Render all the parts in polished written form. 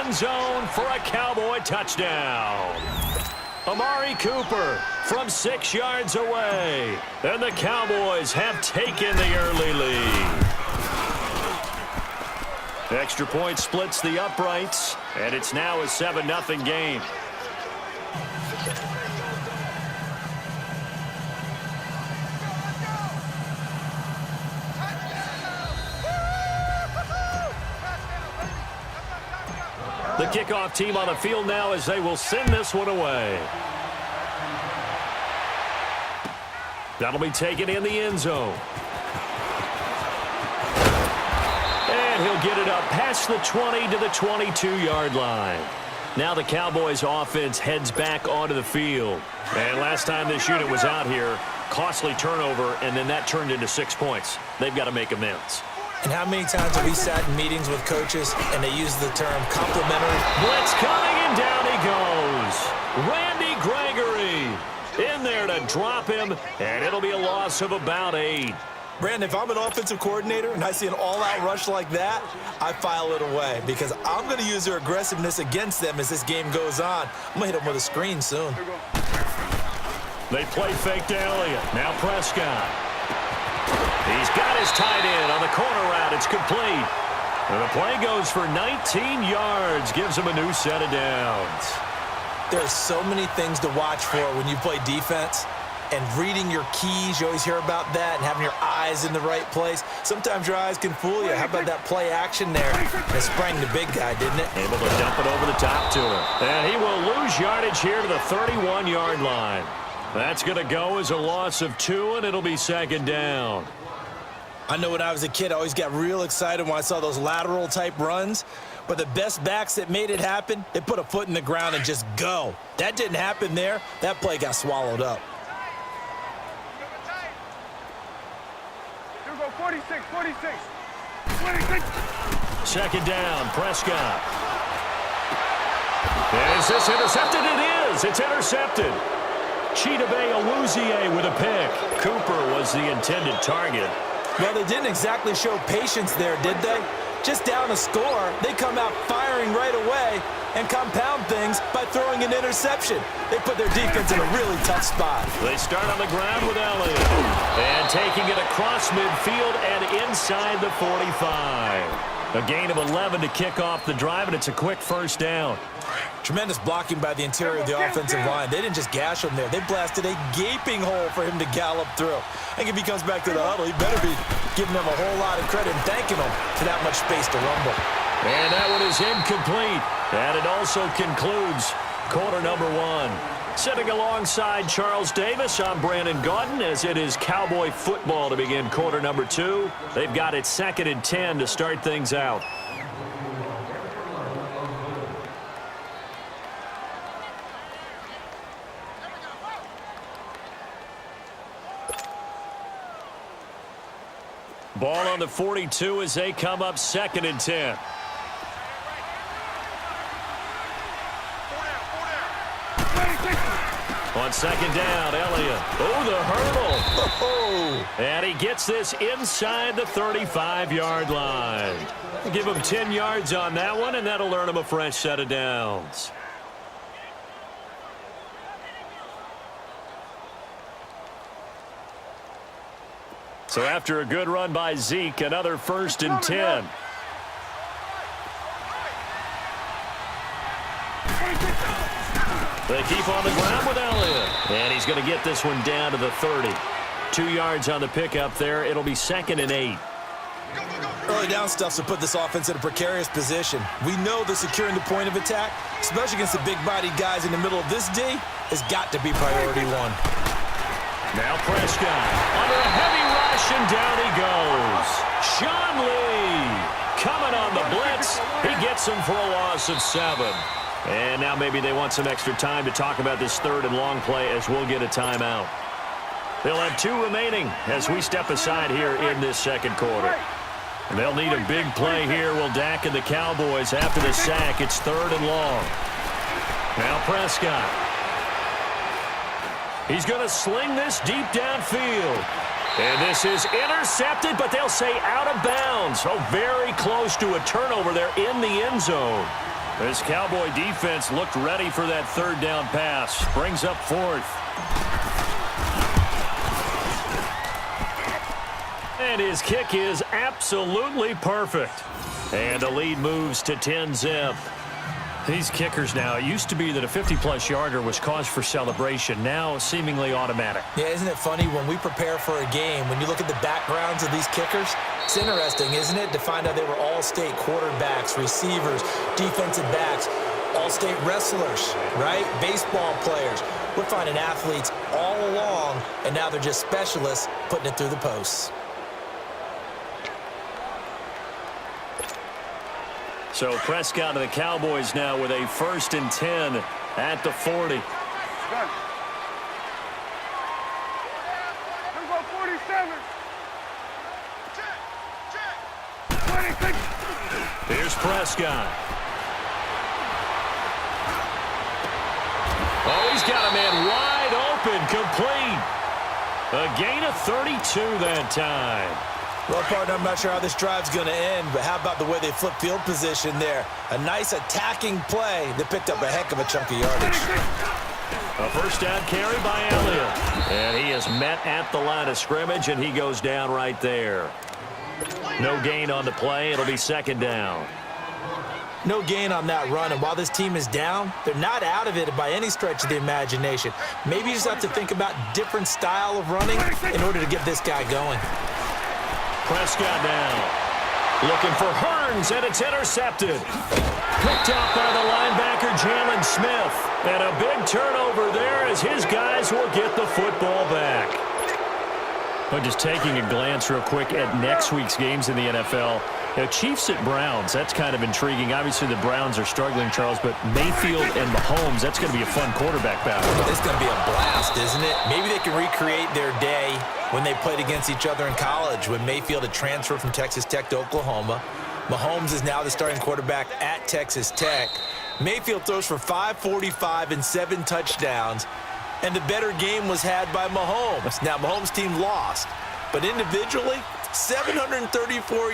end zone for a Cowboy touchdown. Amari Cooper from 6 yards away. And the Cowboys have taken the early lead. Extra point splits the uprights, and it's now a 7-0 game. The kickoff team on the field now as they will send this one away. That'll be taken in the end zone. And he'll get it up past the 20 to the 22-yard line. Now the Cowboys offense heads back onto the field. And last time this unit was out here, costly turnover, and then that turned into 6 points. They've got to make amends. And how many times have we sat in meetings with coaches and they use the term complimentary? Blitz coming, and down he goes. Randy Gregory in there to drop him, and it'll be a loss of about 8. Brandon, if I'm an offensive coordinator and I see an all-out rush like that, I file it away because I'm going to use their aggressiveness against them as this game goes on. I'm going to hit them with a screen soon. They play fake to Elliott. Now Prescott. He's got his tight end on the corner route. It's complete. And the play goes for 19 yards. Gives him a new set of downs. There's so many things to watch for when you play defense. And reading your keys, you always hear about that, and having your eyes in the right place. Sometimes your eyes can fool you. How about that play action there? It sprang the big guy, didn't it? Able to dump it over the top to him. And he will lose yardage here to the 31-yard line. That's going to go as a loss of 2, and it'll be second down. I know when I was a kid, I always got real excited when I saw those lateral-type runs. But the best backs that made it happen, they put a foot in the ground and just go. That didn't happen there. That play got swallowed up. 46. Second down, Prescott. Is this intercepted? It is. It's intercepted. Chidobe Awuzie with a pick. Cooper was the intended target. Well, they didn't exactly show patience there, did they? Just down a score, they come out firing right away and compound things by throwing an interception. They put their defense in a really tough spot. They start on the ground with Elliott. And taking it across midfield and inside the 45. A gain of 11 to kick off the drive, and it's a quick first down. Tremendous blocking by the interior of the offensive line. They didn't just gash him there. They blasted a gaping hole for him to gallop through. I think if he comes back to the huddle, he better be giving them a whole lot of credit and thanking them for that much space to rumble. And that one is incomplete. And it also concludes quarter number 1. Sitting alongside Charles Davis, I'm Brandon Gaudin as it is Cowboy football to begin quarter number 2. They've got it 2nd and 10 to start things out. Ball on the 42 as they come up 2nd and 10. On second down, Elliott. Oh, the hurdle. Oh. And he gets this inside the 35-yard line. Give him 10 yards on that one, and that'll earn him a fresh set of downs. So after a good run by Zeke, another 1st and 10. They keep on the ground with Elliott. And he's going to get this one down to the 30. 2 yards on the pickup there. It'll be 2nd and 8. Early down stuffs will put this offense in a precarious position. We know that securing the point of attack, especially against the big-bodied guys in the middle of this D, has got to be priority 1. Now Prescott under a heavy rush, and down he goes. Sean Lee coming on the blitz. He gets him for a loss of 7. And now maybe they want some extra time to talk about this 3rd and long play as we'll get a timeout. They'll have 2 remaining as we step aside here in this 2nd quarter. And they'll need a big play here. Will Dak and the Cowboys after the sack. It's 3rd and long. Now Prescott. He's going to sling this deep downfield. And this is intercepted, but they'll say out of bounds. Oh, very close to a turnover there in the end zone. This Cowboy defense looked ready for that third down pass. Brings up fourth. And his kick is absolutely perfect. And the lead moves to 10-zip. These kickers now, it used to be that a 50-plus yarder was cause for celebration. Now, seemingly automatic. Yeah, isn't it funny when we prepare for a game, when you look at the backgrounds of these kickers, it's interesting, isn't it, to find out they were all-state quarterbacks, receivers, defensive backs, all-state wrestlers, right? Baseball players. We're finding athletes all along, and now they're just specialists putting it through the posts. So Prescott and the Cowboys now with a 1st and 10 at the 40. Here's Prescott. Oh, he's got a man wide open, complete. A gain of 32 that time. Well, partner, I'm not sure how this drive's going to end, but how about the way they flip field position there? A nice attacking play that picked up a heck of a chunk of yardage. A first down carry by Elliott. And he is met at the line of scrimmage, and he goes down right there. No gain on the play. It'll be 2nd down. No gain on that run, and while this team is down, they're not out of it by any stretch of the imagination. Maybe you just have to think about different style of running in order to get this guy going. Prescott now. Looking for Hearns, and it's intercepted. Picked up by the linebacker, Jalen Smith. And a big turnover there as his guys will get the football back. But just taking a glance real quick at next week's games in the NFL. Chiefs at Browns, that's kind of intriguing. Obviously, the Browns are struggling, Charles, but Mayfield and Mahomes, that's going to be a fun quarterback battle. It's going to be a blast, isn't it? Maybe they can recreate their day when they played against each other in college, when Mayfield had transferred from Texas Tech to Oklahoma. Mahomes is now the starting quarterback at Texas Tech. Mayfield throws for 545 and 7 touchdowns, and the better game was had by Mahomes. Now, Mahomes' team lost, but individually, 734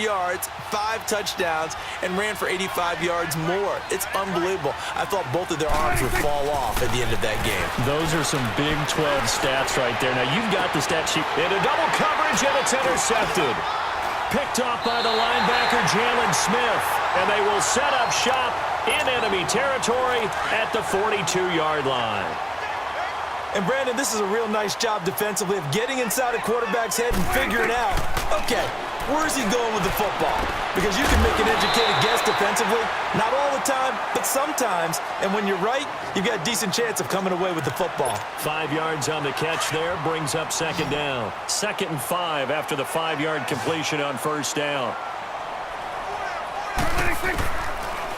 yards, 5 touchdowns, and ran for 85 yards more. It's unbelievable. I thought both of their arms would fall off at the end of that game. Those are some Big 12 stats right there. Now, you've got the stat sheet. In a double coverage, and it's intercepted. Picked off by the linebacker, Jalen Smith. And they will set up shop in enemy territory at the 42-yard line. And, Brandon, this is a real nice job defensively of getting inside a quarterback's head and figuring out, okay, where's he going with the football? Because you can make an educated guess defensively, not all the time, but sometimes. And when you're right, you've got a decent chance of coming away with the football. 5 yards on the catch there, brings up 2nd down. 2nd and 5 after the 5-yard completion on 1st down.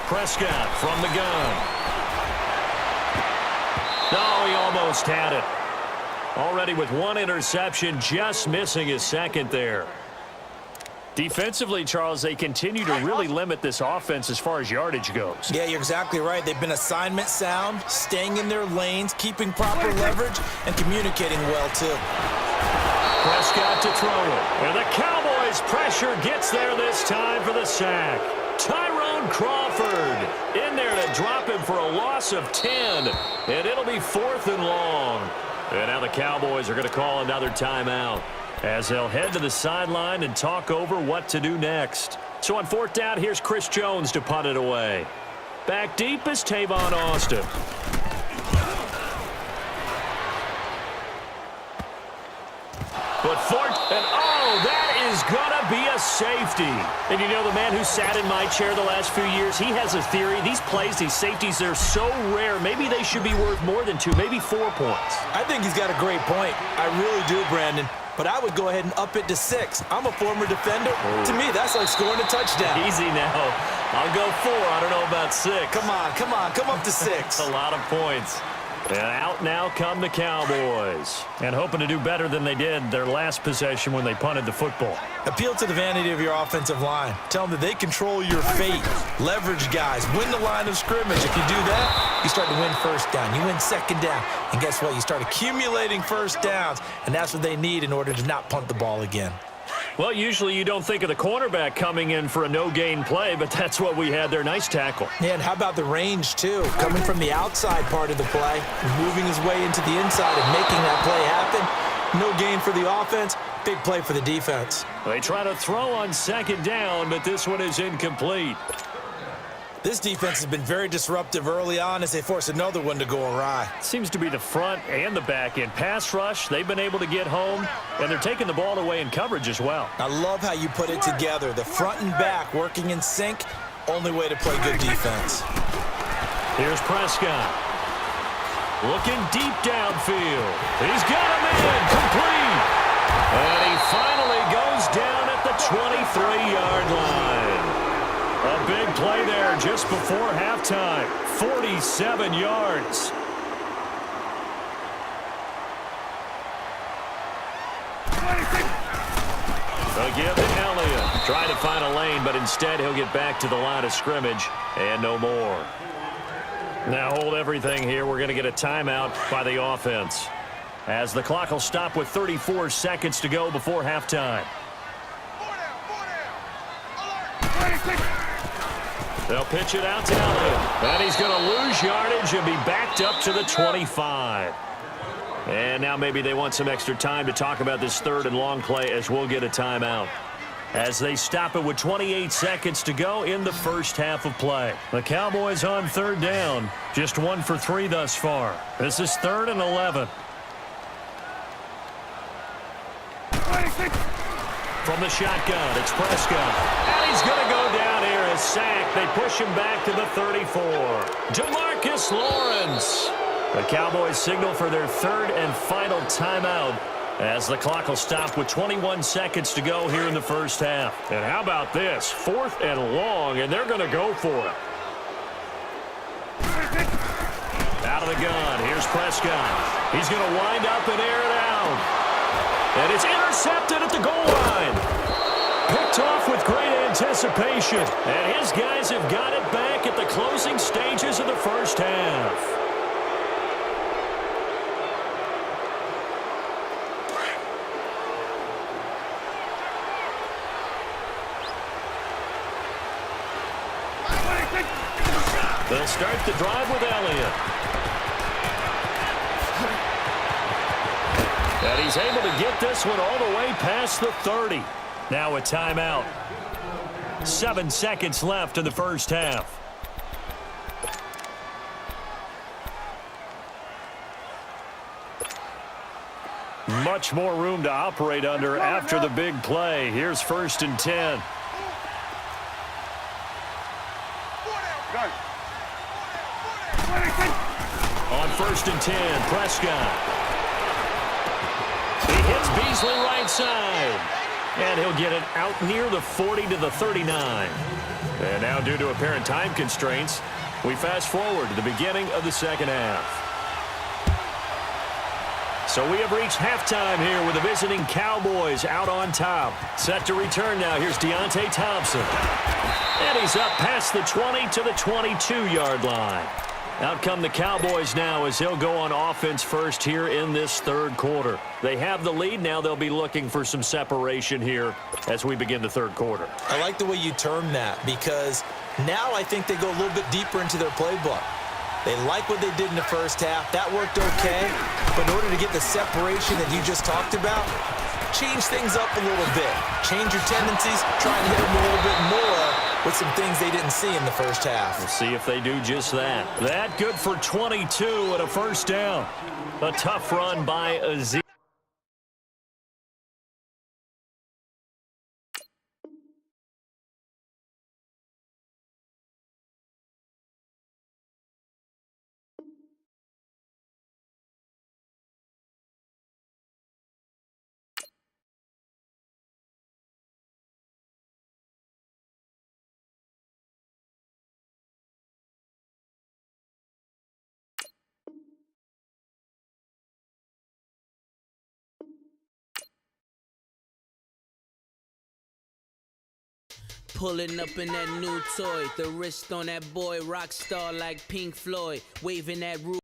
Prescott from the gun. No, he almost had it. Already with 1 interception, just missing his 2nd there. Defensively, Charles, they continue to really limit this offense as far as yardage goes. Yeah, you're exactly right. They've been assignment sound, staying in their lanes, keeping proper leverage, and communicating well, too. Prescott to throw it. And the Cowboys' pressure gets there this time for the sack. Tyrone Crawford in there to drop him for a loss of 10. And it'll be 4th and long. And now the Cowboys are going to call another timeout as they'll head to the sideline and talk over what to do next. So on 4th down, here's Chris Jones to punt it away. Back deep is Tavon Austin. But 4th and that is going to be a safety. And you know, the man who sat in my chair the last few years, he has a theory. These plays, these safeties, they're so rare. Maybe they should be worth more than 2, maybe 4 points. I think he's got a great point. I really do, Brandon. But I would go ahead and up it to 6. I'm a former defender. Oh. To me, that's like scoring a touchdown. Easy now. I'll go 4. I don't know about 6. Come on. Come up to 6. That's a lot of points. And out now come the Cowboys. And hoping to do better than they did their last possession when they punted the football. Appeal to the vanity of your offensive line. Tell them that they control your fate. Leverage guys. Win the line of scrimmage. If you do that, you start to win 1st down. You win 2nd down. And guess what? You start accumulating 1st downs. And that's what they need in order to not punt the ball again. Well, usually you don't think of the cornerback coming in for a no-gain play, but that's what we had there. Nice tackle. Yeah, and how about the range, too? Coming from the outside part of the play, moving his way into the inside and making that play happen. No gain for the offense, big play for the defense. They try to throw on second down, but this one is incomplete. This defense has been very disruptive early on as they force another one to go awry. Seems to be the front and the back end. Pass rush, they've been able to get home, and they're taking the ball away in coverage as well. I love how you put it together. The front and back working in sync, only way to play good defense. Here's Prescott. Looking deep downfield. He's got him in, complete. And he finally goes down at the 23-yard line. A big play there just before halftime. 47 yards. Again to Elliott. Trying to find a lane, but instead he'll get back to the line of scrimmage and no more. Now hold everything here. We're going to get a timeout by the offense, as the clock will stop with 34 seconds to go before halftime. They'll pitch it out to Elliott. And he's going to lose yardage and be backed up to the 25. And now maybe they want some extra time to talk about this third and long play, as we'll get a timeout, as they stop it with 28 seconds to go in the first half of play. The Cowboys on third down, just 1 for 3 thus far. This is 3rd and 11. From the shotgun, it's Prescott. And he's going to go down here as sacked. They push him back to the 34. DeMarcus Lawrence. The Cowboys signal for their third and final timeout, as the clock will stop with 21 seconds to go here in the first half. And how about this? 4th and long, and they're going to go for it. Out of the gun, here's Prescott. He's going to wind up and air it out. And it's intercepted at the goal line. Picked off with great anticipation. And his guys have got it back at the closing stages of the first half. They'll start the drive with Elliott. And he's able to get this one all the way past the 30. Now a timeout. 7 seconds left in the first half. Much more room to operate under after the big play. Here's 1st and 10. On 1st and 10, Prescott. He hits Beasley right side. And he'll get it out near the 40 to the 39. And now, due to apparent time constraints, we fast forward to the beginning of the second half. So we have reached halftime here with the visiting Cowboys out on top. Set to return now. Here's Deontay Thompson. And he's up past the 20 to the 22-yard line. Out come the Cowboys now, as he'll go on offense first here in this third quarter. They have the lead. Now they'll be looking for some separation here as we begin the third quarter. I like the way you term that, because now I think they go a little bit deeper into their playbook. They like what they did in the first half. That worked okay. But in order to get the separation that you just talked about, change things up a little bit. Change your tendencies. Try and hit them a little bit more with some things they didn't see in the first half. We'll see if they do just that. That good for 22 and a first down. A tough run by Zeke. Pulling up in that new toy, the wrist on that boy, rock star like Pink Floyd, waving that roof.